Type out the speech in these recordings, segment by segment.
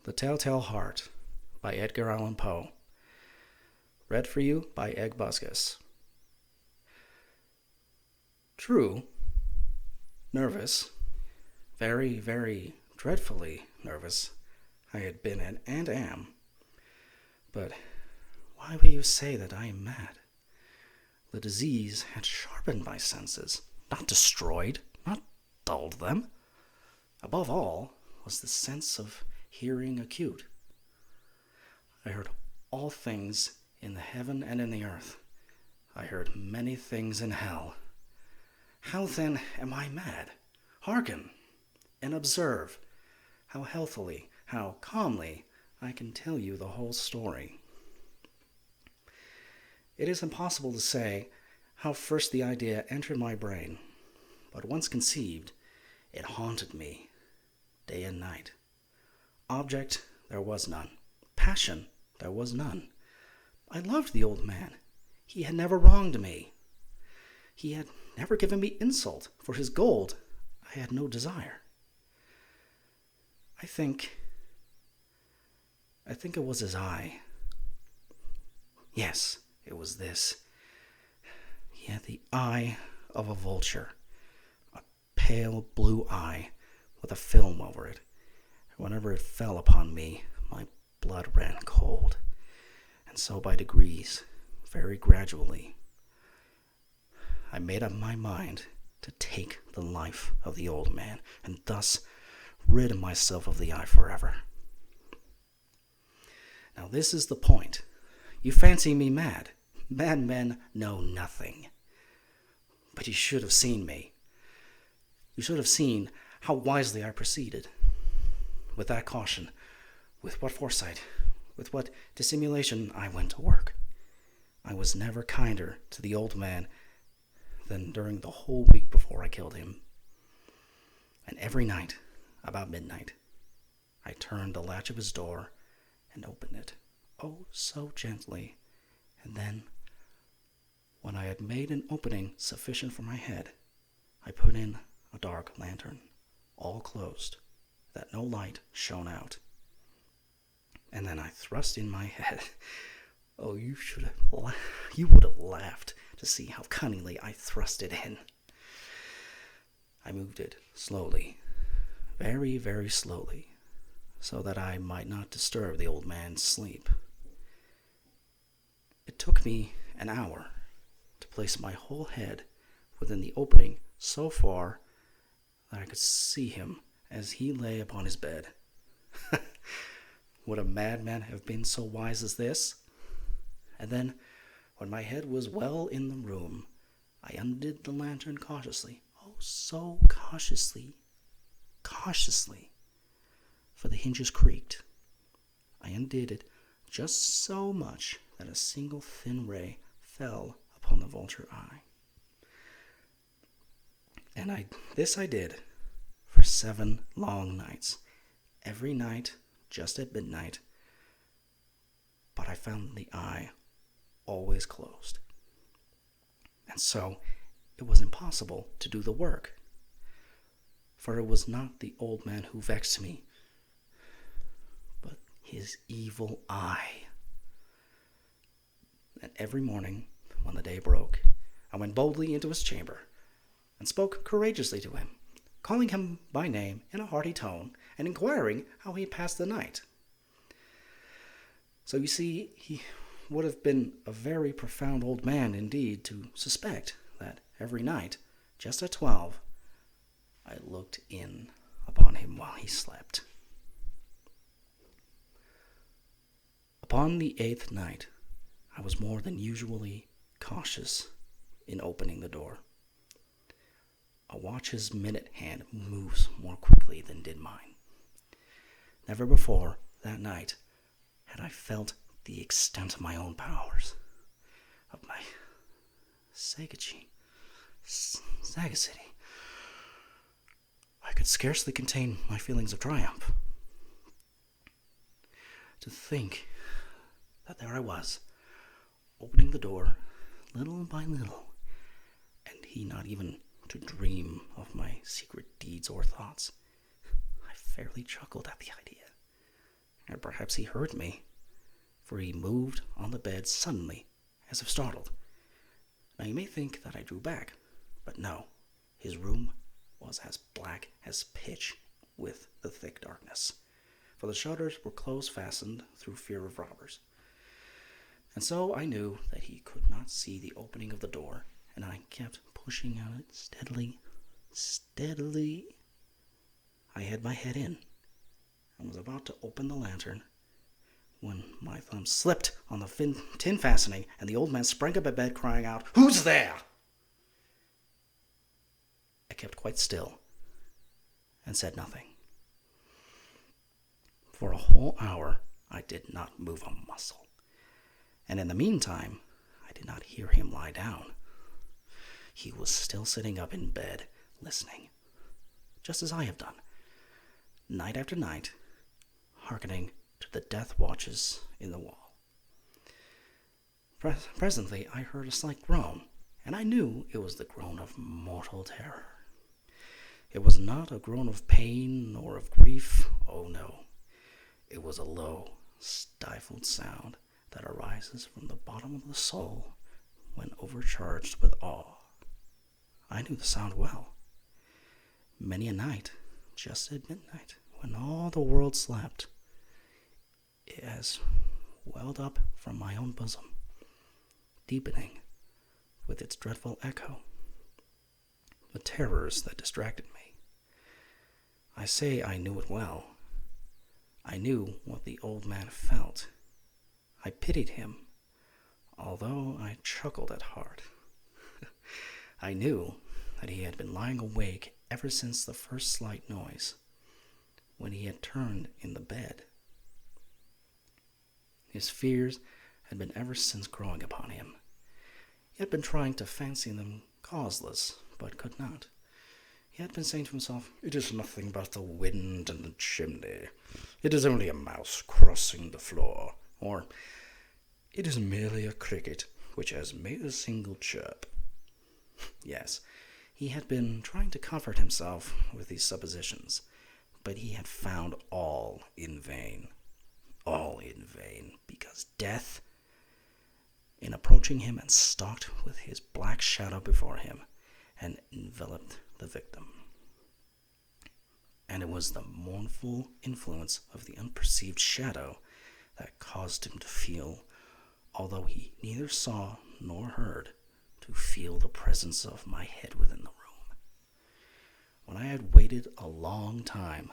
The Telltale Heart by Edgar Allan Poe. Read for you by Egg Buskus. True, nervous, very, very dreadfully nervous I had been and am. But why will you say that I am mad? The disease had sharpened my senses, not destroyed, not dulled them. Above all was the sense of hearing acute. I heard all things in the heaven and in the earth. I heard many things in hell. How then am I mad? Hearken and observe how healthily, how calmly I can tell you the whole story. It is impossible to say how first the idea entered my brain, but once conceived, it haunted me day and night. Object there was none. Passion there was none. I loved the old man. He had never wronged me. He had never given me insult. For his gold I had no desire. I think it was his eye. Yes, it was this. He had the eye of a vulture, a pale blue eye with a film over it. Whenever it fell upon me, my blood ran cold. And so by degrees, very gradually, I made up my mind to take the life of the old man, and thus rid myself of the eye forever. Now this is the point. You fancy me mad. Madmen know nothing. But you should have seen me. You should have seen how wisely I proceeded. With that caution, with what foresight, with what dissimulation I went to work. I was never kinder to the old man than during the whole week before I killed him. And every night, about midnight, I turned the latch of his door and opened it, oh so gently, and then, when I had made an opening sufficient for my head, I put in a dark lantern, all closed, that no light shone out. And then I thrust in my head. Oh, you would have laughed to see how cunningly I thrust it in. I moved it slowly, very, very slowly, so that I might not disturb the old man's sleep. It took me an hour to place my whole head within the opening so far that I could see him as he lay upon his bed. Would a madman have been so wise as this? And then, when my head was well in the room, I undid the lantern cautiously, oh so cautiously, for the hinges creaked. I undid it just so much that a single thin ray fell upon the vulture eye. And this I did for 7 long nights, every night just at midnight, but I found the eye always closed. And so it was impossible to do the work, for it was not the old man who vexed me, but his evil eye. And every morning, when the day broke, I went boldly into his chamber and spoke courageously to him, calling him by name in a hearty tone and inquiring how he had passed the night. So you see, he would have been a very profound old man indeed to suspect that every night, just at 12, I looked in upon him while he slept. Upon the 8th night, I was more than usually cautious in opening the door. A watch's minute hand moves more quickly than did mine. Never before that night had I felt the extent of my own powers, of my sagacity. I could scarcely contain my feelings of triumph. To think that there I was, opening the door little by little, and he not even to dream of my secret deeds or thoughts. I fairly chuckled at the idea. and perhaps he heard me, for he moved on the bed suddenly, as if startled. Now you may think that I drew back, but no, his room was as black as pitch with the thick darkness, for the shutters were close-fastened through fear of robbers. And so I knew that he could not see the opening of the door, and I kept pushing on it steadily. I had my head in, and was about to open the lantern, when my thumb slipped on the tin fastening, and the old man sprang up in bed, crying out, "Who's there?" I kept quite still, and said nothing. For a whole hour I did not move a muscle, and in the meantime I did not hear him lie down. He was still sitting up in bed, listening, just as I have done, night after night, hearkening to the death watches in the wall. Presently I heard a slight groan, and I knew it was the groan of mortal terror. It was not a groan of pain or of grief, oh no. It was a low, stifled sound that arises from the bottom of the soul when overcharged with awe. I knew the sound well. Many a night, just at midnight, when all the world slept, it has welled up from my own bosom, deepening with its dreadful echo the terrors that distracted me. I say I knew it well. I knew what the old man felt. I pitied him, although I chuckled at heart. I knew that he had been lying awake ever since the first slight noise, when he had turned in the bed. His fears had been ever since growing upon him. He had been trying to fancy them causeless, but could not. He had been saying to himself, "It is nothing but the wind in the chimney. It is only a mouse crossing the floor," or "It is merely a cricket which has made a single chirp." Yes, he had been trying to comfort himself with these suppositions, but he had found all in vain. All in vain, because death, in approaching him and stalked with his black shadow before him, and enveloped the victim. And it was the mournful influence of the unperceived shadow that caused him to feel, although he neither saw nor heard, to feel the presence of my head within the room. When I had waited a long time,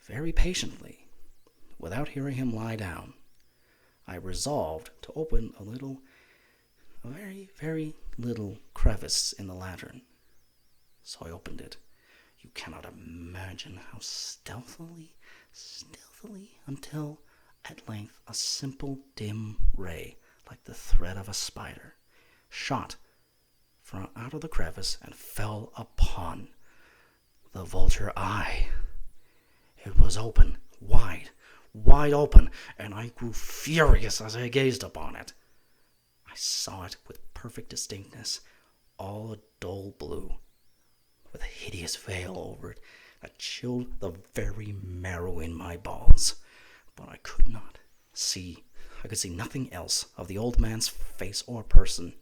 very patiently, without hearing him lie down, I resolved to open a very, very little crevice in the lantern. So I opened it. You cannot imagine how stealthily, until at length a simple dim ray, like the thread of a spider, shot from out of the crevice and fell upon the vulture eye. It was open, wide open, and I grew furious as I gazed upon it. I saw it with perfect distinctness, all a dull blue, with a hideous veil over it that chilled the very marrow in my bones. But I could see nothing else of the old man's face or person,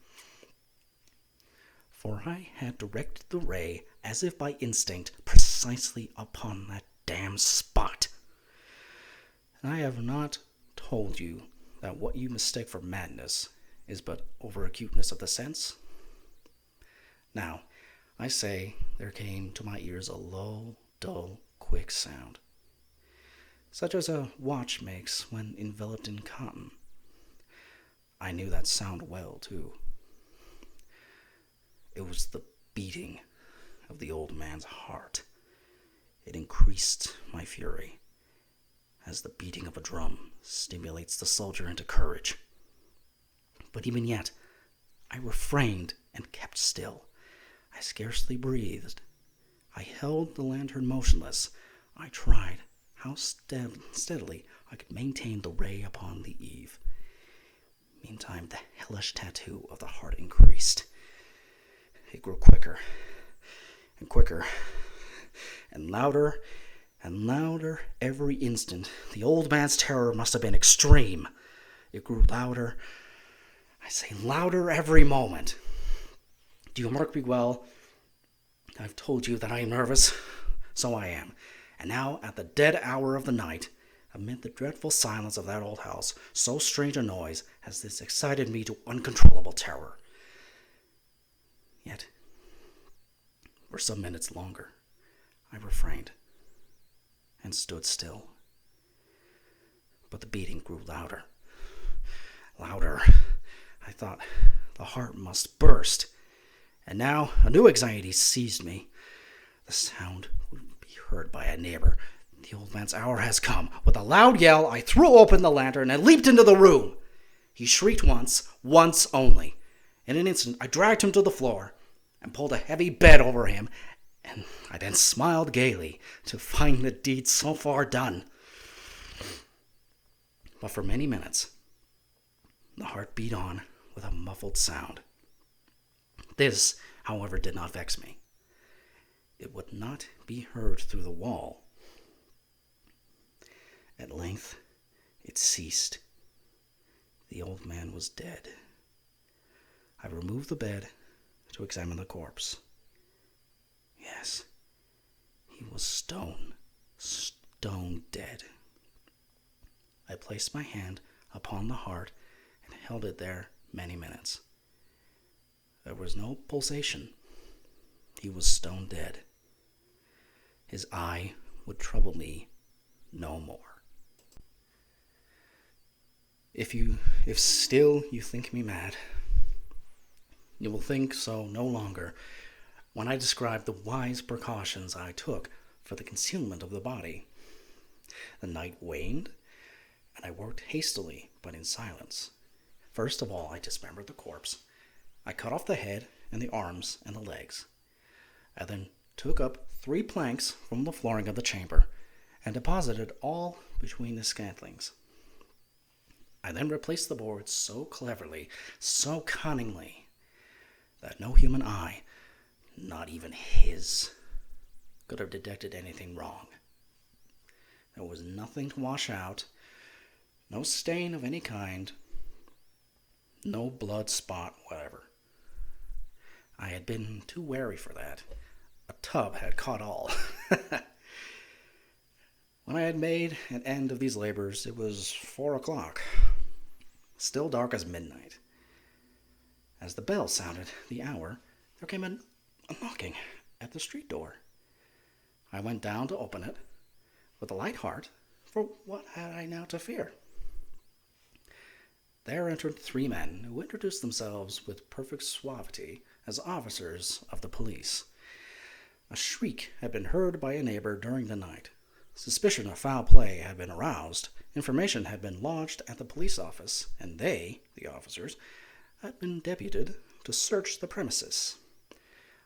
for I had directed the ray, as if by instinct, precisely upon that damned spot. And I have not told you that what you mistake for madness is but over-acuteness of the sense. Now, I say there came to my ears a low, dull, quick sound, such as a watch makes when enveloped in cotton. I knew that sound well, too. It was the beating of the old man's heart. It increased my fury, as the beating of a drum stimulates the soldier into courage. But even yet, I refrained and kept still. I scarcely breathed. I held the lantern motionless. I tried how steadily I could maintain the ray upon the eve. Meantime, the hellish tattoo of the heart increased. It grew quicker and quicker, and louder and louder every instant. The old man's terror must have been extreme. It grew louder. I say louder every moment. Do you mark me well? I've told you that I am nervous. So I am. And now, at the dead hour of the night, amid the dreadful silence of that old house, so strange a noise has this excited me to uncontrollable terror. Yet, for some minutes longer, I refrained and stood still. But the beating grew louder. Louder. I thought the heart must burst. And now a new anxiety seized me. The sound would be heard by a neighbor. The old man's hour has come. With a loud yell, I threw open the lantern and leaped into the room. He shrieked once only. In an instant, I dragged him to the floor and pulled a heavy bed over him, and I then smiled gaily to find the deed so far done. But for many minutes, the heart beat on with a muffled sound. This, however, did not vex me. It would not be heard through the wall. At length, it ceased. The old man was dead. I removed the bed to examine the corpse. Yes, he was stone dead. I placed my hand upon the heart and held it there many minutes. There was no pulsation. He was stone dead. His eye would trouble me no more. If still you think me mad, you will think so no longer when I describe the wise precautions I took for the concealment of the body. The night waned, and I worked hastily but in silence. First of all, I dismembered the corpse. I cut off the head and the arms and the legs. I then took up 3 planks from the flooring of the chamber and deposited all between the scantlings. I then replaced the boards so cleverly, so cunningly, that no human eye, not even his, could have detected anything wrong. There was nothing to wash out, no stain of any kind, no blood spot whatever. I had been too wary for that. A tub had caught all. When I had made an end of these labors, it was 4 o'clock, still dark as midnight. As the bell sounded the hour, there came a knocking at the street door. I went down to open it with a light heart, for what had I now to fear? There entered 3 men who introduced themselves with perfect suavity as officers of the police. A shriek had been heard by a neighbor during the night. Suspicion of foul play had been aroused. Information had been lodged at the police office, and they, the officers, had been deputed to search the premises.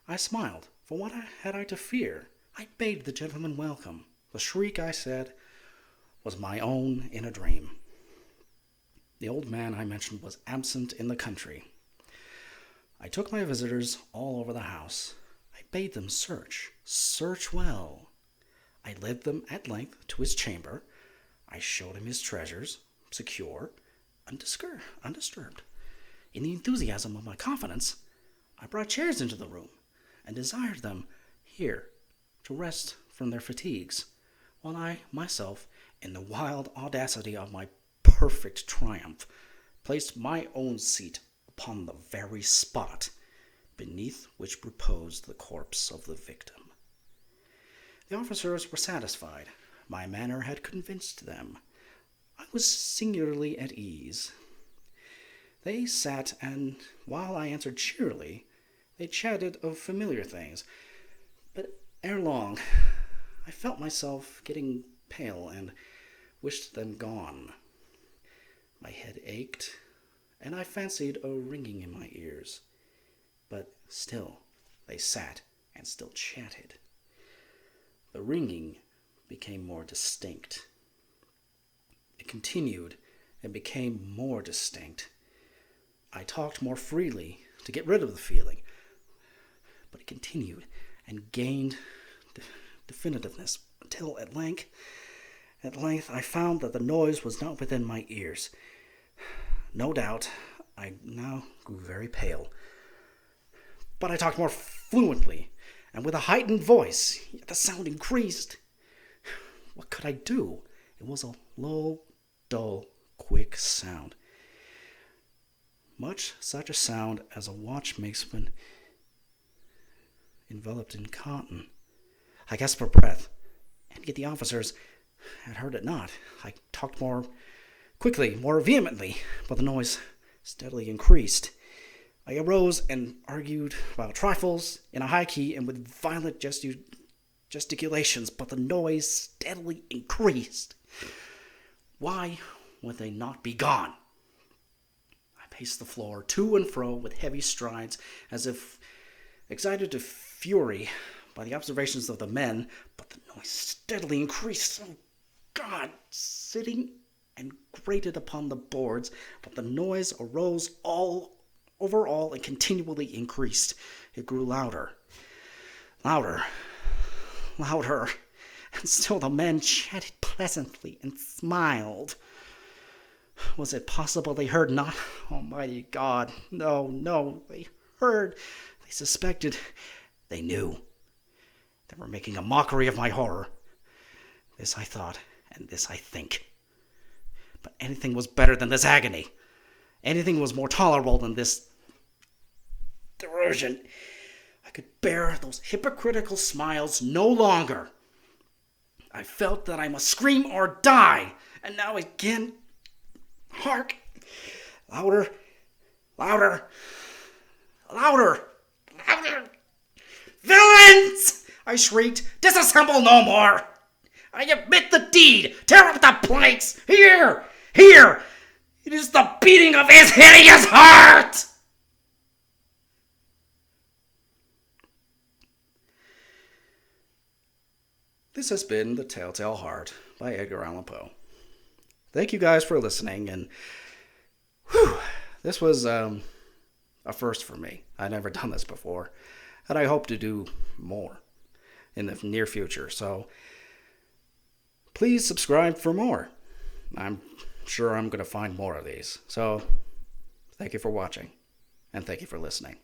I smiled, for what had I to fear? I bade the gentleman welcome. The shriek, I said, was my own in a dream. The old man I mentioned was absent in the country. I took my visitors all over the house. I bade them search well. I led them at length to his chamber. I showed him his treasures, secure, undisturbed. In the enthusiasm of my confidence, I brought chairs into the room and desired them here to rest from their fatigues, while I myself, in the wild audacity of my perfect triumph, placed my own seat upon the very spot beneath which reposed the corpse of the victim. The officers were satisfied. My manner had convinced them. I was singularly at ease. They sat, and while I answered cheerily, they chatted of familiar things. But ere long, I felt myself getting pale and wished them gone. My head ached, and I fancied a ringing in my ears. But still they sat and still chatted. The ringing became more distinct. It continued and became more distinct. I talked more freely to get rid of the feeling, but it continued and gained definitiveness. until at length I found that the noise was not within my ears. No doubt, I now grew very pale. But I talked more fluently, and with a heightened voice, yet the sound increased. What could I do? It was a low, dull, quick sound. Much such a sound as a watch makes when enveloped in cotton. I gasped for breath, and yet the officers had heard it not. I talked more quickly, more vehemently, but the noise steadily increased. I arose and argued about trifles in a high key and with violent gesticulations, but the noise steadily increased. Why would they not be gone? I paced the floor to and fro with heavy strides, as if excited to fury by the observations of the men, but the noise steadily increased. Oh, God! Sitting and grated upon the boards, but the noise arose overall and continually increased. It grew louder, louder, louder, and still the men chatted pleasantly and smiled. Was it possible they heard not? Almighty God, no, they heard, they suspected, they knew. They were making a mockery of my horror. This I thought, and this I think. But anything was better than this agony. Anything was more tolerable than this derision. I could bear those hypocritical smiles no longer. I felt that I must scream or die. And now again, hark! Louder, louder, louder, louder! Villains! I shrieked. Disassemble no more! I admit the deed! Tear up the planks! Here! Here! It is the beating of his hideous heart! This has been The Telltale Heart by Edgar Allan Poe. Thank you guys for listening, and this was a first for me. I'd never done this before, and I hope to do more in the near future, so please subscribe for more. I'm sure I'm going to find more of these. So, thank you for watching, and thank you for listening.